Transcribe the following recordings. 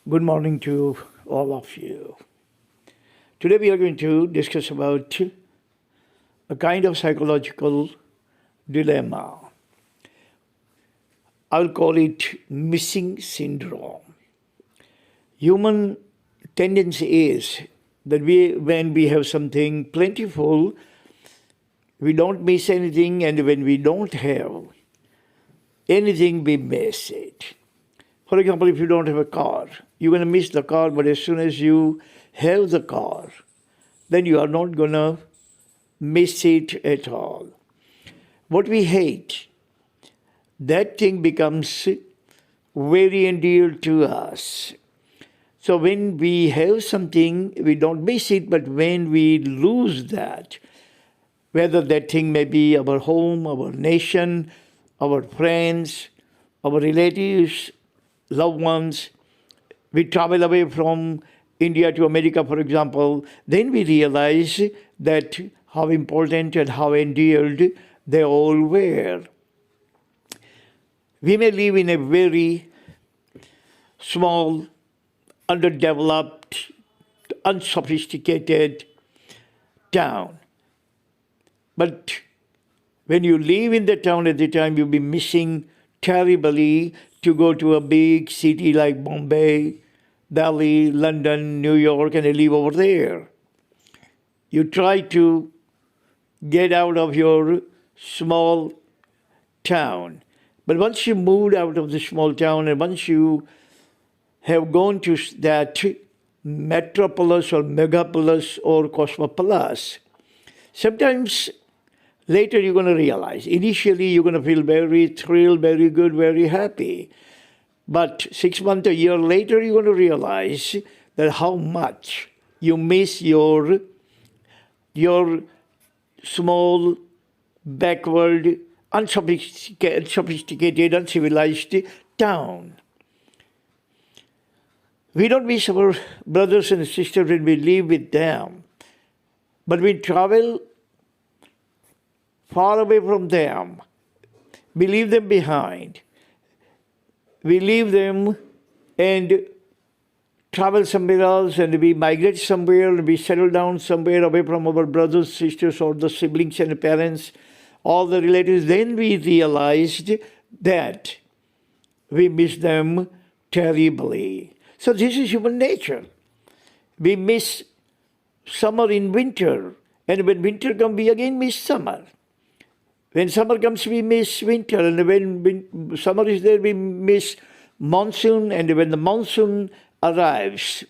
Good morning to all of you. Today we are going to discuss about a kind of psychological dilemma. I'll call it missing syndrome. Human tendency is that when we have something plentiful, we don't miss anything, and when we don't have anything, we miss it. For example, if you don't have a car, you're going to miss the car, but as soon as you have the car, then you are not going to miss it at all. What we hate, that thing becomes very endeared to us. So when we have something, we don't miss it, but when we lose that, whether that thing may be our home, our nation, our friends, our relatives, loved ones, we travel away from India to America, for example, then we realize that how important and how endeared they all were. We may live in a very small, underdeveloped, unsophisticated town. But when you live in the town at the time, you'll be missing terribly to go to a big city like Bombay, Delhi, London, New York, and live over there. You try to get out of your small town. But once you moved out of the small town and once you have gone to that metropolis or megapolis or cosmopolis, sometimes later you're going to realize, initially you're going to feel very thrilled, very good, very happy. But 6 months, a year later, you're going to realize that how much you miss your small, backward, unsophisticated, uncivilized town. We don't miss our brothers and sisters when we live with them. But we travel far away from them. We leave them behind. We leave them and travel somewhere else, and we migrate somewhere, and we settle down somewhere away from our brothers, sisters, or the siblings and parents, all the relatives. Then we realized that we miss them terribly. So this is human nature. We miss summer in winter, and when winter comes, we again miss summer. When summer comes, we miss winter, and when summer is there, we miss monsoon, and when the monsoon arrives,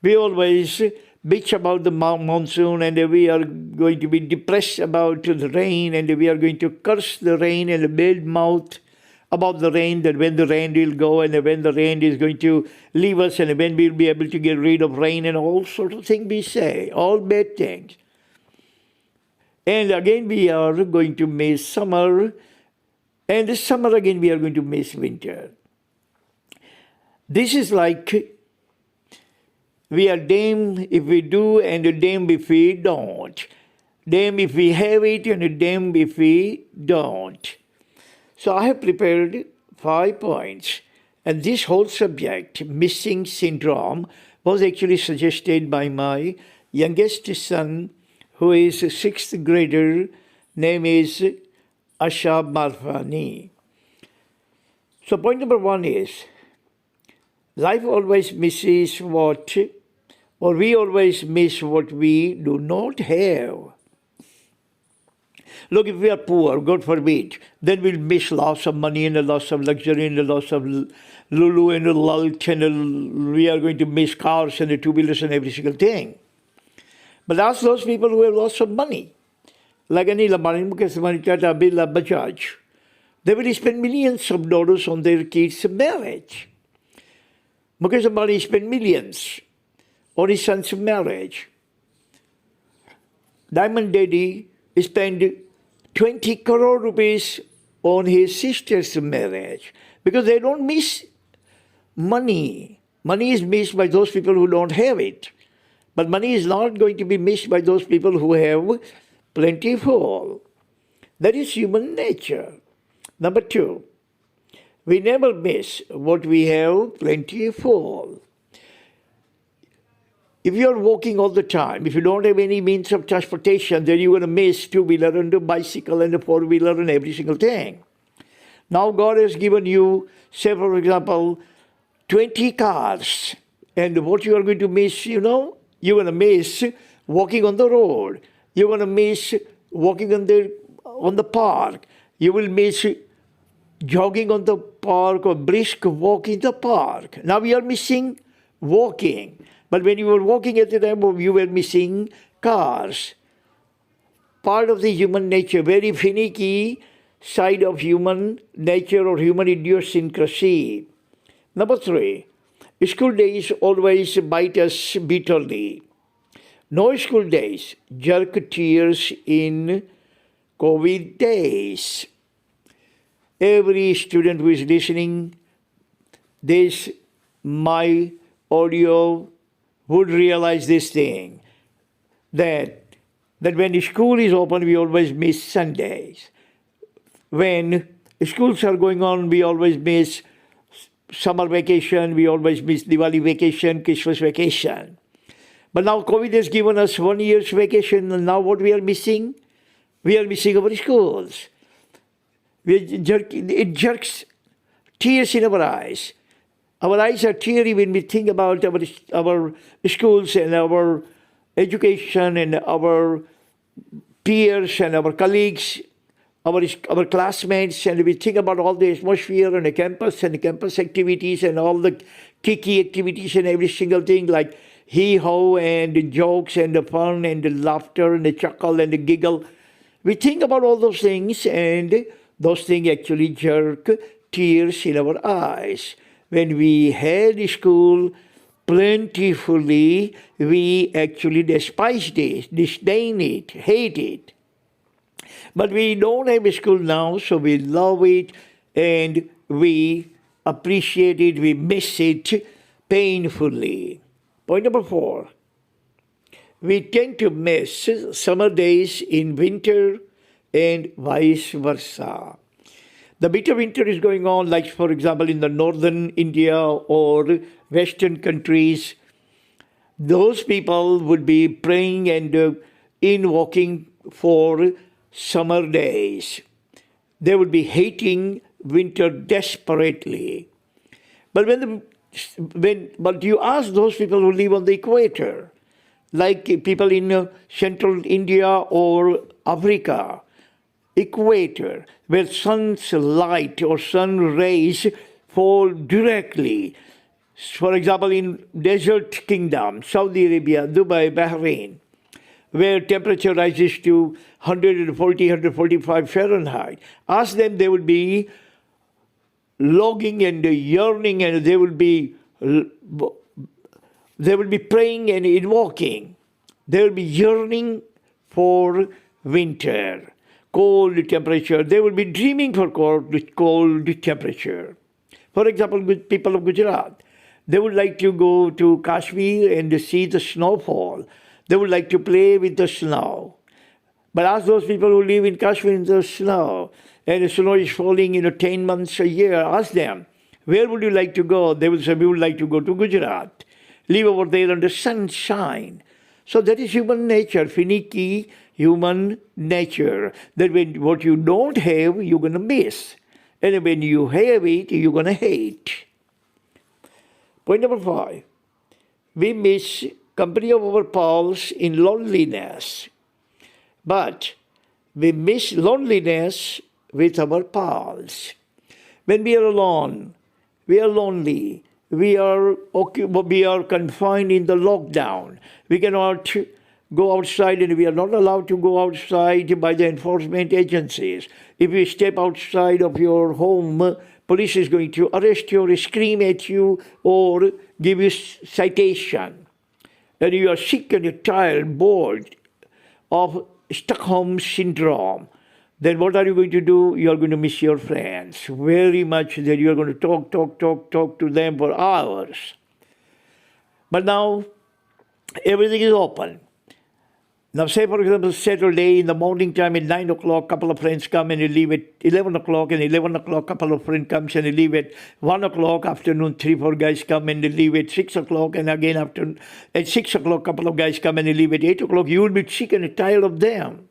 we always bitch about the monsoon, and we are going to be depressed about the rain, and we are going to curse the rain and bad mouth about the rain, that when the rain will go, and when the rain is going to leave us, and when we'll be able to get rid of rain, and all sorts of things we say, all bad things. And again, we are going to miss summer, and this summer again, we are going to miss winter. This is like we are damned if we do and damned if we don't. Damned if we have it and damned if we don't. So I have prepared 5 points, and this whole subject, missing syndrome, was actually suggested by my youngest son, who is a 6th grader. Name is Asha Marfani. So point number 1 is, life always misses we always miss what we do not have. Look, if we are poor, God forbid, then we'll miss lots of money and a loss of luxury and a loss of lulu and a lult, and we are going to miss cars and the two-wheelers and every single thing. But ask those people who have lots of money, like Anil Ambani, Mukesh Ambani, Tata, Birla, Bajaj. They will spend millions of dollars on their kids' marriage. Mukesh Ambani spent millions on his son's marriage. Diamond Daddy spent 20 crore rupees on his sister's marriage because they don't miss money. Money is missed by those people who don't have it. But money is not going to be missed by those people who have plentiful. That is human nature. Number 2, we never miss what we have plentiful. If you are walking all the time, if you don't have any means of transportation, then you're going to miss two-wheeler and a bicycle and a four-wheeler and every single thing. Now God has given you, say for example, 20 cars. And what you are going to miss, you're going to miss walking on the road. You're going to miss walking on the park. You will miss jogging on the park or brisk walk in the park. Now we are missing walking. But when you were walking at the time, you were missing cars. Part of the human nature, very finicky side of human nature or human idiosyncrasy. Number 3, school days always bite us bitterly. No school days jerk tears in COVID days. Every student who is listening this, my audio, would realize this thing, that when school is open, we always miss Sundays. When schools are going on, we always miss summer vacation, we always miss Diwali vacation, Christmas vacation. But now COVID has given us 1 year's vacation, and now what we are missing? We are missing our schools. It jerks tears in our eyes. Our eyes are teary when we think about our schools and our education and our peers and our colleagues, our classmates, and we think about all the atmosphere on the campus and the campus activities and all the kiki activities and every single thing like hee-ho and the jokes and the fun and the laughter and the chuckle and the giggle. We think about all those things, and those things actually jerk tears in our eyes. When we had school plentifully, we actually despised it, disdain it, hate it. But we don't have school now, so we love it and we appreciate it, we miss it painfully. Point number 4. We tend to miss summer days in winter and vice versa. The bitter winter is going on, like for example in the northern India or western countries. Those people would be praying and invoking for summer days. They would be hating winter desperately. But but you ask those people who live on the equator, like people in central India or Africa, equator, where sun's light or sun rays fall directly. For example, in desert kingdom, Saudi Arabia, Dubai, Bahrain, where temperature rises to 140, 145 Fahrenheit. Ask them, they would be longing and yearning, and they will be praying and invoking. They will be yearning for winter, cold temperature. They will be dreaming for cold temperature. For example, people of Gujarat, they would like to go to Kashmir and see the snowfall. They would like to play with the snow. But ask those people who live in Kashmir in the snow, and the snow is falling 10 months a year, ask them, where would you like to go? They will say, we would like to go to Gujarat, live over there under sunshine. So that is human nature, finicky human nature, that when what you don't have, you're going to miss. And when you have it, you're going to hate. Point number 5. We miss company of our pals in loneliness. But we miss loneliness with our pals. When we are alone, we are lonely. We are confined in the lockdown. We cannot go outside, and we are not allowed to go outside by the enforcement agencies. If you step outside of your home, police is going to arrest you or scream at you or give you citation. And you are sick and you're tired, bored of Stockholm Syndrome. Then what are you going to do? You are going to miss your friends very much. That you are going to talk to them for hours. But now everything is open. Now, say, for example, Saturday in the morning time at 9 o'clock, couple of friends come and you leave at 11 o'clock, and 11 o'clock, couple of friends comes and you leave at 1 o'clock, afternoon, 3-4 guys come and they leave at 6 o'clock, and again after, at 6 o'clock, couple of guys come and they leave at 8 o'clock. You will be sick and tired of them,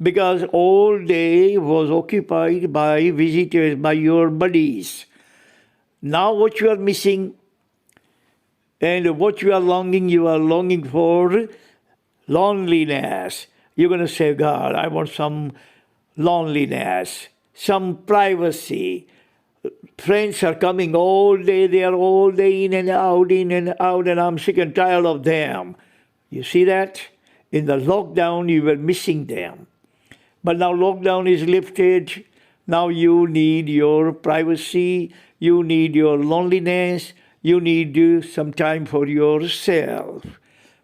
because all day was occupied by visitors, by your buddies. Now what you are missing and what you are longing for loneliness. You're going to say, God, I want some loneliness, some privacy. Friends are coming all day, they are all day in and out, and I'm sick and tired of them. You see that? In the lockdown, you were missing them. But now lockdown is lifted. Now you need your privacy, you need your loneliness, you need some time for yourself.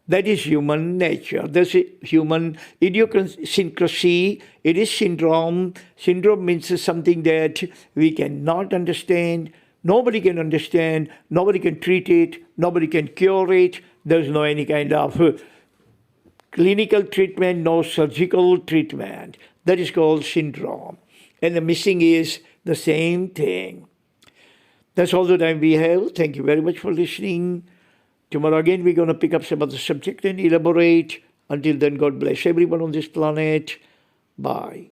That is human nature. That's human idiosyncrasy. It is syndrome. Syndrome means something that we cannot understand. Nobody can understand. Nobody can treat it. Nobody can cure it. There's no any kind of clinical treatment, no surgical treatment. That is called syndrome. And the missing is the same thing. That's all the time we have. Thank you very much for listening. Tomorrow again we're going to pick up some other subject and elaborate. Until then, God bless everyone on this planet. Bye.